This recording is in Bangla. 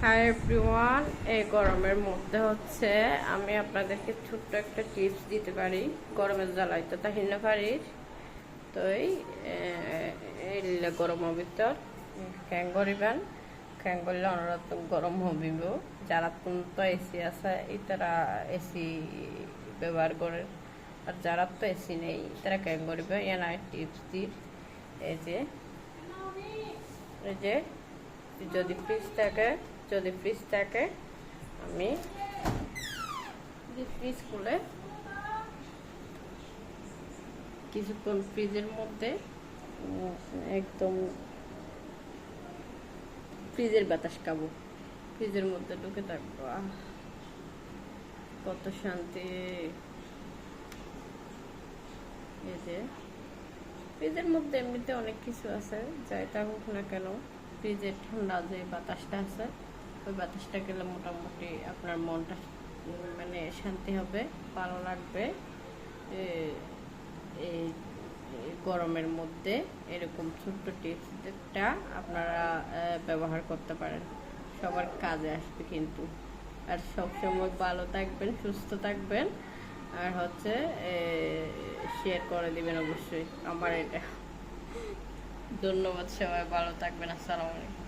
হাই এভরিওয়ান, এই গরমের মধ্যে আমি আপনাদেরকে ছোট্ট একটা টিপস দিতে পারি। গরমের জ্বালাই তো তাহিল না পারি, তো এই গরমের ভিতর ক্যাং করিবেন। ক্যাং করলে অনুরোধ গরম হবিব। যারা তো এসি আছে তারা এসি ব্যবহার করে, আর যারা তো এসি নেই তারা ক্যাং করিবে। এনাই টিপস দিই, এই যে যদি ফ্রিজ থাকে আমি ফ্রিজ খুলে কিছুক্ষণ ফ্রিজের মধ্যে একদম ফ্রিজের বাতাস খাবো, ফ্রিজের মধ্যে ঢুকে থাকবো। কত শান্তি! এই যে ফ্রিজের মধ্যে এমনিতে অনেক কিছু আছে, যাই থাকুক না কেন, ফ্রিজের ঠান্ডা যে বাতাসটা আছে ওই বাতাসটা গেলে মোটামুটি আপনার মনটা মানে শান্তি হবে, ভালো লাগবে। এই গরমের মধ্যে এরকম ছোট্ট টিপসটা আপনারা ব্যবহার করতে পারেন, সবার কাজে আসবে কিন্তু। আর সবসময় ভালো থাকবেন, সুস্থ থাকবেন, আর শেয়ার করে দিবেন অবশ্যই আমার এটা। ধন্যবাদ, সবাই ভালো থাকবেন। আসসালামু আলাইকুম।